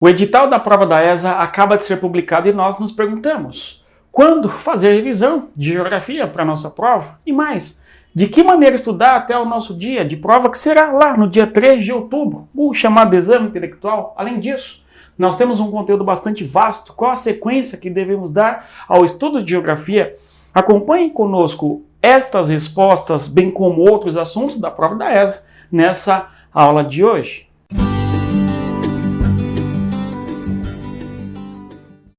O edital da prova da ESA acaba de ser publicado e nós nos perguntamos: quando fazer revisão de geografia para a nossa prova? E mais, de que maneira estudar até o nosso dia de prova, que será lá no dia 3 de outubro, o chamado exame intelectual? Além disso, nós temos um conteúdo bastante vasto. Qual a sequência que devemos dar ao estudo de geografia? Acompanhe conosco estas respostas, bem como outros assuntos da prova da ESA, nessa aula de hoje.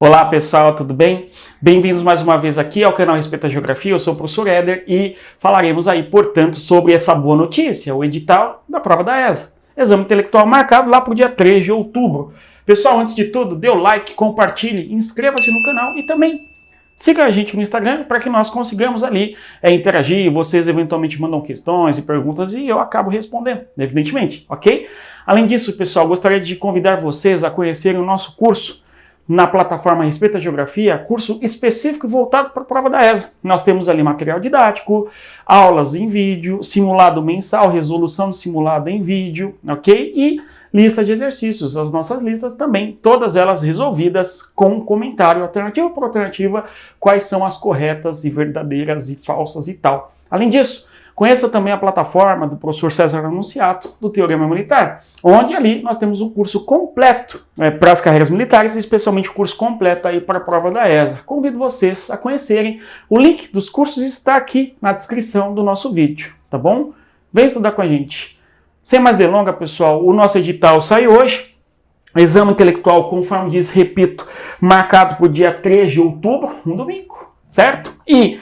Olá pessoal, tudo bem? Bem-vindos mais uma vez aqui ao canal Respeita a Geografia. Eu sou o professor Éder e falaremos aí, portanto, sobre essa boa notícia, o edital da prova da ESA. Exame intelectual marcado lá para o dia 3 de outubro. Pessoal, antes de tudo, dê o like, compartilhe, inscreva-se no canal e também siga a gente no Instagram para que nós consigamos ali interagir. Vocês eventualmente mandam questões e perguntas e eu acabo respondendo, evidentemente, ok? Além disso, pessoal, gostaria de convidar vocês a conhecerem o nosso curso na plataforma Respeita a Geografia, curso específico e voltado para a prova da ESA. Nós temos ali material didático, aulas em vídeo, simulado mensal, resolução do simulado em vídeo, ok? E lista de exercícios, as nossas listas também, todas elas resolvidas com comentário, alternativa por alternativa, quais são as corretas e verdadeiras e falsas e tal. Além disso, conheça também a plataforma do professor César Anunciato, do Teorema Militar, onde ali nós temos um curso completo para as carreiras militares, especialmente o curso completo aí para a prova da ESA. Convido vocês a conhecerem. O link dos cursos está aqui na descrição do nosso vídeo, tá bom? Vem estudar com a gente. Sem mais delongas, pessoal, o nosso edital sai hoje. Exame intelectual, conforme diz, repito, marcado para o dia 3 de outubro, um domingo, certo? E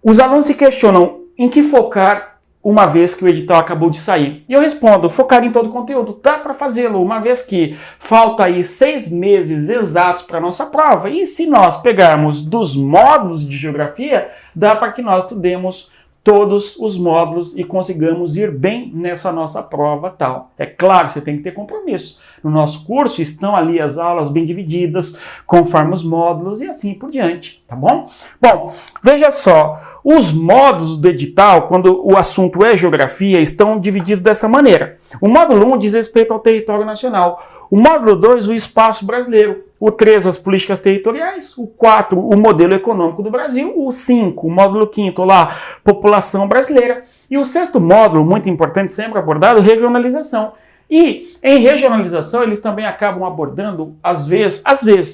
os alunos se questionam em que focar uma vez que o edital acabou de sair. E eu respondo, focar em todo o conteúdo. Dá para fazê-lo, uma vez que falta aí 6 meses exatos para a nossa prova. E se nós pegarmos dos módulos de geografia, dá para que nós estudemos todos os módulos e consigamos ir bem nessa nossa prova tal. É claro, você tem que ter compromisso. No nosso curso estão ali as aulas bem divididas, conforme os módulos e assim por diante, tá bom? Bom, veja só, os módulos do edital, quando o assunto é geografia, estão divididos dessa maneira. O módulo 1 diz respeito ao território nacional. O módulo 2, o espaço brasileiro. O 3, as políticas territoriais. O 4, o modelo econômico do Brasil. O 5, o módulo 5º, lá, população brasileira. E o 6º módulo, muito importante, sempre abordado, regionalização. E em regionalização eles também acabam abordando, às vezes,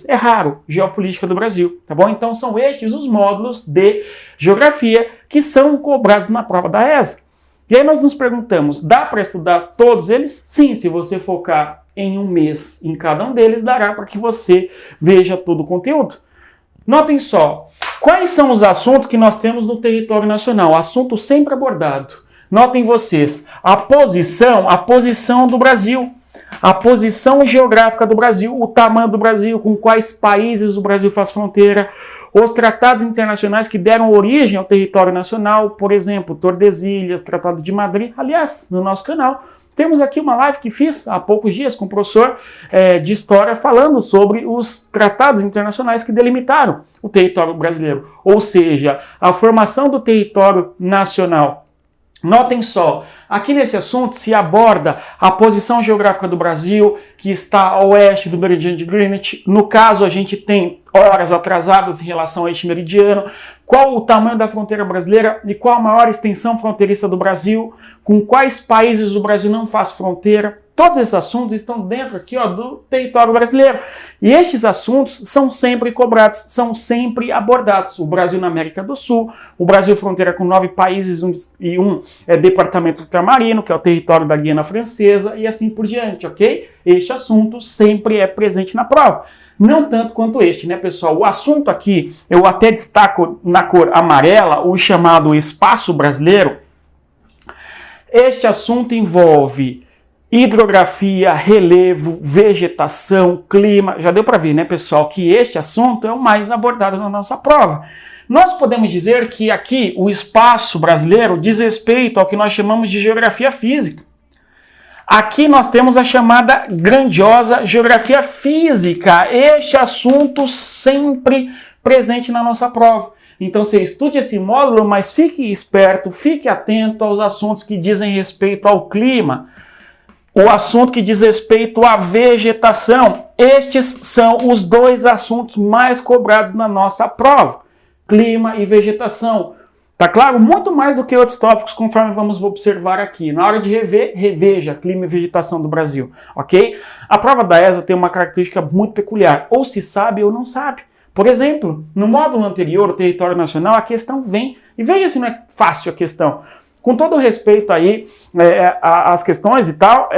é raro, geopolítica do Brasil, tá bom? Então são estes os módulos de geografia que são cobrados na prova da ESA. E aí nós nos perguntamos, dá para estudar todos eles? Sim, se você focar em um mês em cada um deles, dará para que você veja todo o conteúdo. Notem só, quais são os assuntos que nós temos no território nacional? Assunto sempre abordado. Notem vocês, a posição do Brasil, a posição geográfica do Brasil, o tamanho do Brasil, com quais países o Brasil faz fronteira, os tratados internacionais que deram origem ao território nacional, por exemplo, Tordesilhas, Tratado de Madrid. Aliás, no nosso canal, temos aqui uma live que fiz há poucos dias com o professor de História falando sobre os tratados internacionais que delimitaram o território brasileiro, ou seja, a formação do território nacional. Notem só, aqui nesse assunto se aborda a posição geográfica do Brasil, que está a oeste do meridiano de Greenwich. No caso, a gente tem horas atrasadas em relação a este meridiano. Qual o tamanho da fronteira brasileira e qual a maior extensão fronteiriça do Brasil? Com quais países o Brasil não faz fronteira? Todos esses assuntos estão dentro aqui, ó, do território brasileiro. E estes assuntos são sempre cobrados, são sempre abordados. O Brasil na América do Sul, o Brasil fronteira com 9 países e um departamento ultramarino, que é o território da Guiana Francesa, e assim por diante, ok? Este assunto sempre é presente na prova. Não tanto quanto este, né, pessoal? O assunto aqui, eu até destaco na cor amarela, o chamado espaço brasileiro. Este assunto envolve hidrografia, relevo, vegetação, clima. Já deu para ver, né, pessoal, que este assunto é o mais abordado na nossa prova. Nós podemos dizer que aqui o espaço brasileiro diz respeito ao que nós chamamos de geografia física. Aqui nós temos a chamada grandiosa geografia física. Este assunto sempre presente na nossa prova. Então você estude esse módulo, mas fique esperto, fique atento aos assuntos que dizem respeito ao clima. O assunto que diz respeito à vegetação. Estes são os dois assuntos mais cobrados na nossa prova: clima e vegetação. Tá claro? Muito mais do que outros tópicos, conforme vamos observar aqui. Na hora de rever, reveja clima e vegetação do Brasil, ok? A prova da ESA tem uma característica muito peculiar: ou se sabe ou não sabe. Por exemplo, no módulo anterior, o território nacional, a questão vem, e veja se não é fácil a questão. Com todo respeito aí às questões e tal,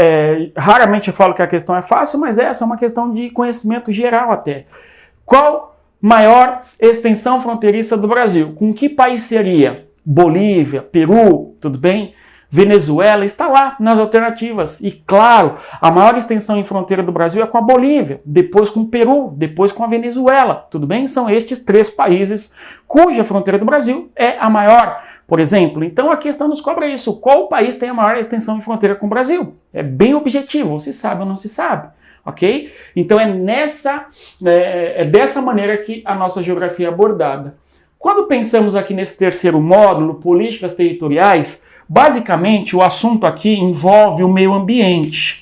raramente eu falo que a questão é fácil, mas essa é uma questão de conhecimento geral até. Qual maior extensão fronteiriça do Brasil? Com que país seria? Bolívia, Peru, tudo bem? Venezuela está lá nas alternativas. E claro, a maior extensão em fronteira do Brasil é com a Bolívia, depois com o Peru, depois com a Venezuela, tudo bem? São estes 3 países cuja fronteira do Brasil é a maior, por exemplo. Então a questão nos cobra isso: qual país tem a maior extensão em fronteira com o Brasil? É bem objetivo, ou se sabe ou não se sabe, ok? Então é dessa maneira que a nossa geografia é abordada. Quando pensamos aqui nesse terceiro módulo, políticas territoriais, basicamente o assunto aqui envolve o meio ambiente.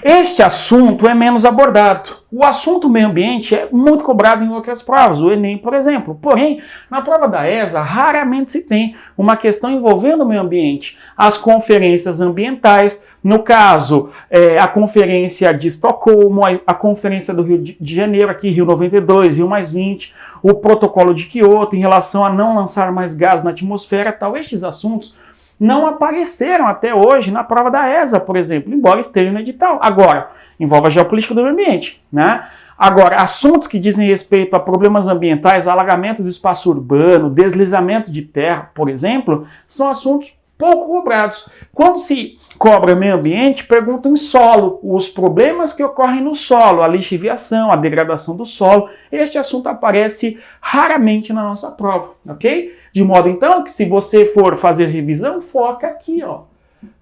Este assunto é menos abordado. O assunto meio ambiente é muito cobrado em outras provas, o Enem, por exemplo. Porém, na prova da ESA, raramente se tem uma questão envolvendo o meio ambiente. As conferências ambientais, no caso, a Conferência de Estocolmo, a Conferência do Rio de Janeiro, aqui Rio 92, Rio mais 20, o Protocolo de Kyoto em relação a não lançar mais gás na atmosfera, tal. Estes assuntos não apareceram até hoje na prova da ESA, por exemplo, embora estejam no edital. Agora, envolve a geopolítica do meio ambiente, né? Agora, assuntos que dizem respeito a problemas ambientais, alagamento do espaço urbano, deslizamento de terra, por exemplo, são assuntos pouco cobrados. Quando se cobra meio ambiente, perguntam em solo, os problemas que ocorrem no solo, a lixiviação, a degradação do solo. Este assunto aparece raramente na nossa prova, ok? De modo, então, que se você for fazer revisão, foca aqui, ó.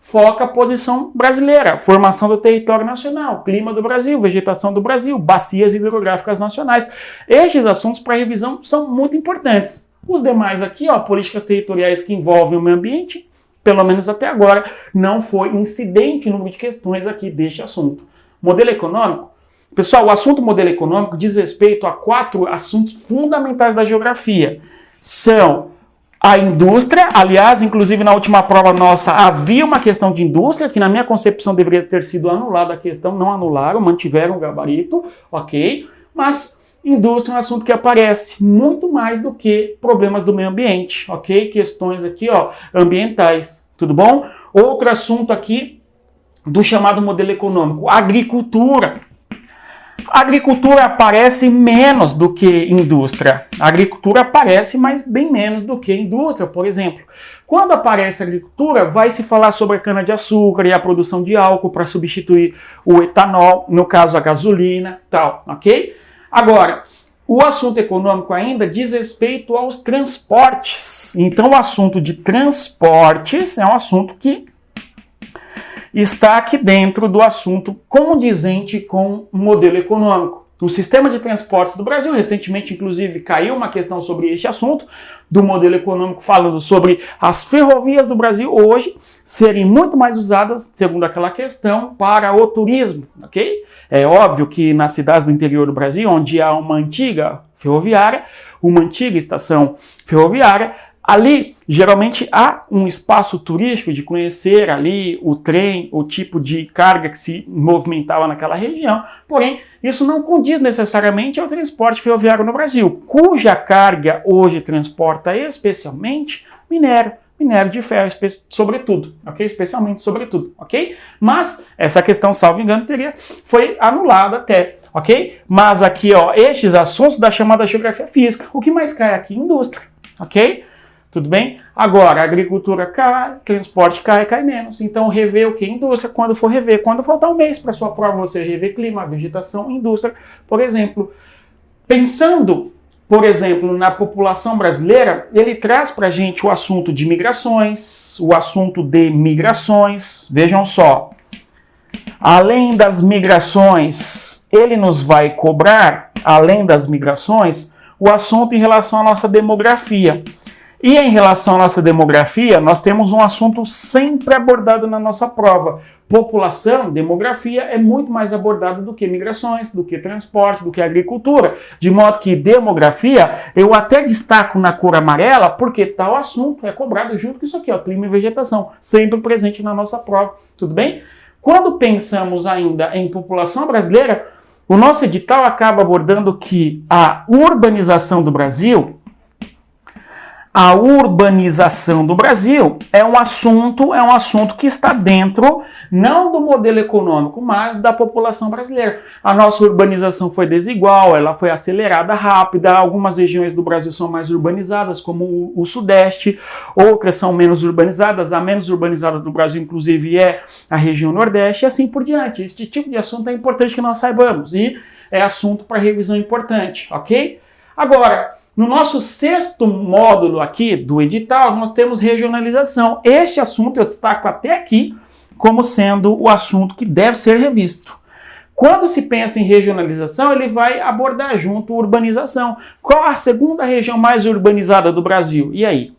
Foca a posição brasileira, formação do território nacional, clima do Brasil, vegetação do Brasil, bacias hidrográficas nacionais. Estes assuntos para revisão são muito importantes. Os demais aqui, ó, políticas territoriais que envolvem o meio ambiente, pelo menos até agora, não foi incidente o número de questões aqui deste assunto. Modelo econômico. Pessoal, o assunto modelo econômico diz respeito a 4 assuntos fundamentais da geografia. São a indústria, aliás, inclusive na última prova nossa havia uma questão de indústria, que na minha concepção deveria ter sido anulada a questão, não anularam, mantiveram o gabarito, ok? Mas indústria é um assunto que aparece muito mais do que problemas do meio ambiente, ok? Questões aqui, ó, ambientais, tudo bom? Outro assunto aqui do chamado modelo econômico, agricultura. A agricultura aparece menos do que indústria. A agricultura aparece, mas bem menos do que indústria, por exemplo. Quando aparece a agricultura, vai se falar sobre a cana-de-açúcar e a produção de álcool para substituir o etanol, no caso a gasolina, tal, ok? Agora, o assunto econômico ainda diz respeito aos transportes. Então, o assunto de transportes é um assunto que está aqui dentro do assunto condizente com o modelo econômico. O sistema de transportes do Brasil, recentemente, inclusive, caiu uma questão sobre este assunto, do modelo econômico, falando sobre as ferrovias do Brasil hoje serem muito mais usadas, segundo aquela questão, para o turismo, ok? É óbvio que nas cidades do interior do Brasil, onde há uma antiga ferroviária, uma antiga estação ferroviária, ali, geralmente, há um espaço turístico de conhecer ali o trem, o tipo de carga que se movimentava naquela região, porém, isso não condiz necessariamente ao transporte ferroviário no Brasil, cuja carga hoje transporta especialmente minério de ferro, sobretudo, ok? Especialmente sobretudo, ok? Mas essa questão, salvo engano, foi anulada até, ok? Mas aqui, ó, estes assuntos da chamada geografia física, o que mais cai aqui? Indústria, ok? Tudo bem? Agora, a agricultura cai, transporte cai menos. Então, rever o que? Indústria, quando for rever. Quando faltar um mês para sua prova, você rever clima, vegetação, indústria, por exemplo. Pensando, por exemplo, na população brasileira, ele traz para a gente o assunto de migrações, o assunto de migrações. Vejam só, além das migrações, ele nos vai cobrar, além das migrações, o assunto em relação à nossa demografia. E em relação à nossa demografia, nós temos um assunto sempre abordado na nossa prova. População, demografia, é muito mais abordado do que migrações, do que transporte, do que agricultura. De modo que demografia, eu até destaco na cor amarela, porque tal assunto é cobrado junto com isso aqui, ó, clima e vegetação, sempre presente na nossa prova. Tudo bem? Quando pensamos ainda em população brasileira, o nosso edital acaba abordando que a urbanização do Brasil é um assunto que está dentro, não do modelo econômico, mas da população brasileira. A nossa urbanização foi desigual, ela foi acelerada, rápida, algumas regiões do Brasil são mais urbanizadas, como o Sudeste, outras são menos urbanizadas, a menos urbanizada do Brasil, inclusive, é a região Nordeste, e assim por diante. Este tipo de assunto é importante que nós saibamos, e é assunto para revisão importante, ok? Agora, no nosso 6º módulo aqui do edital, nós temos regionalização. Este assunto eu destaco até aqui como sendo o assunto que deve ser revisto. Quando se pensa em regionalização, ele vai abordar junto urbanização. Qual a segunda região mais urbanizada do Brasil? E aí?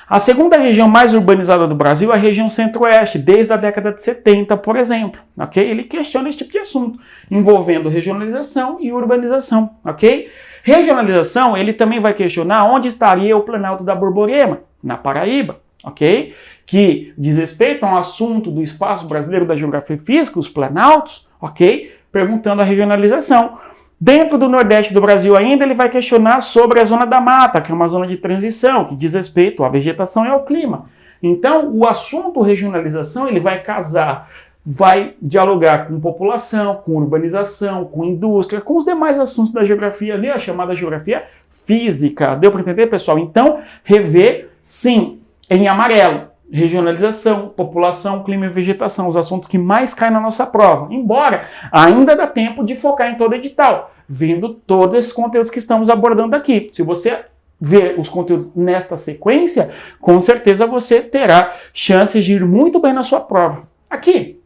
A segunda região mais urbanizada do Brasil é a região centro-oeste, desde a década de 70, por exemplo. Okay? Ele questiona esse tipo de assunto, envolvendo regionalização e urbanização. Ok? Regionalização, ele também vai questionar onde estaria o Planalto da Borborema, na Paraíba, ok? Que diz respeito a um assunto do espaço brasileiro da geografia física, os planaltos, ok? Perguntando a regionalização. Dentro do Nordeste do Brasil ainda, ele vai questionar sobre a zona da mata, que é uma zona de transição, que diz respeito à vegetação e ao clima. Então, o assunto regionalização, ele vai casar, vai dialogar com população, com urbanização, com indústria, com os demais assuntos da geografia ali, a chamada geografia física. Deu para entender, pessoal? Então, rever, sim, em amarelo. Regionalização, população, clima e vegetação, os assuntos que mais caem na nossa prova. Embora ainda dá tempo de focar em todo edital, vendo todos esses conteúdos que estamos abordando aqui. Se você ver os conteúdos nesta sequência, com certeza você terá chances de ir muito bem na sua prova. Aqui,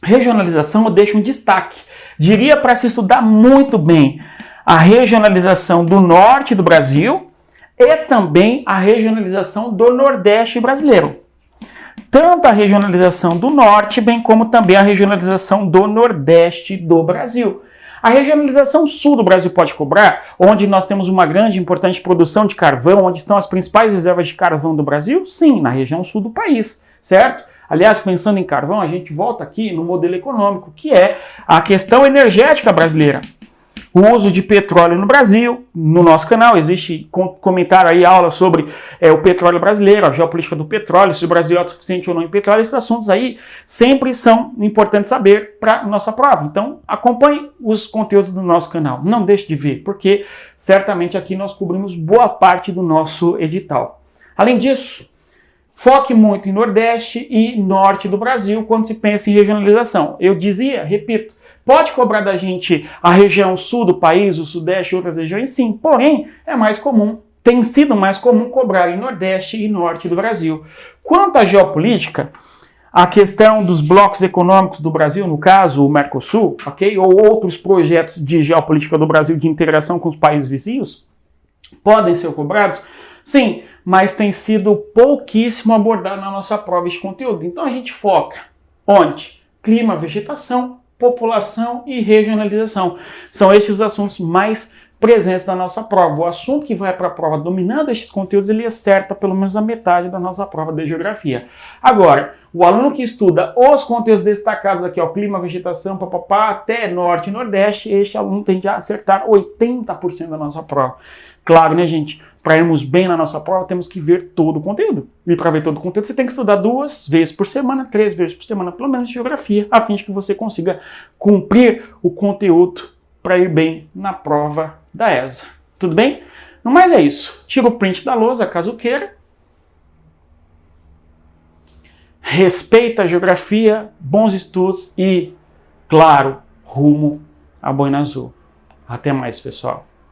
regionalização eu deixo um destaque. Diria para se estudar muito bem a regionalização do norte do Brasil e também a regionalização do Nordeste brasileiro. Tanto a regionalização do norte, bem como também a regionalização do Nordeste do Brasil. A regionalização sul do Brasil pode cobrar, onde nós temos uma grande e importante produção de carvão, onde estão as principais reservas de carvão do Brasil? Sim, na região sul do país, certo? Aliás, pensando em carvão, a gente volta aqui no modelo econômico, que é a questão energética brasileira. O uso de petróleo no Brasil, no nosso canal, existe comentário aí, aula sobre o petróleo brasileiro, a geopolítica do petróleo, se o Brasil é autossuficiente ou não em petróleo, esses assuntos aí sempre são importantes saber para nossa prova. Então, acompanhe os conteúdos do nosso canal, não deixe de ver, porque certamente aqui nós cobrimos boa parte do nosso edital. Além disso, foque muito em Nordeste e Norte do Brasil quando se pensa em regionalização. Eu dizia, repito, pode cobrar da gente a região sul do país, o Sudeste e outras regiões? Sim, porém, é mais comum, tem sido mais comum cobrar em Nordeste e Norte do Brasil. Quanto à geopolítica, a questão dos blocos econômicos do Brasil, no caso o Mercosul, ok? Ou outros projetos de geopolítica do Brasil de integração com os países vizinhos, podem ser cobrados? Sim, mas tem sido pouquíssimo abordado na nossa prova de conteúdo. Então a gente foca onde? Clima, vegetação, população e regionalização. São estes os assuntos mais presentes na nossa prova. O assunto que vai para a prova dominando estes conteúdos, ele acerta pelo menos a metade da nossa prova de geografia. Agora, o aluno que estuda os conteúdos destacados aqui, ó, clima, vegetação, papapá, até norte e nordeste, este aluno tende a acertar 80% da nossa prova. Claro, né, gente? Para irmos bem na nossa prova, temos que ver todo o conteúdo. E para ver todo o conteúdo, você tem que estudar 2 vezes por semana, 3 vezes por semana, pelo menos de geografia, a fim de que você consiga cumprir o conteúdo para ir bem na prova da ESA. Tudo bem? No mais é isso. Tira o print da lousa, caso queira. Respeita a geografia, bons estudos e, claro, rumo à Boina Azul. Até mais, pessoal.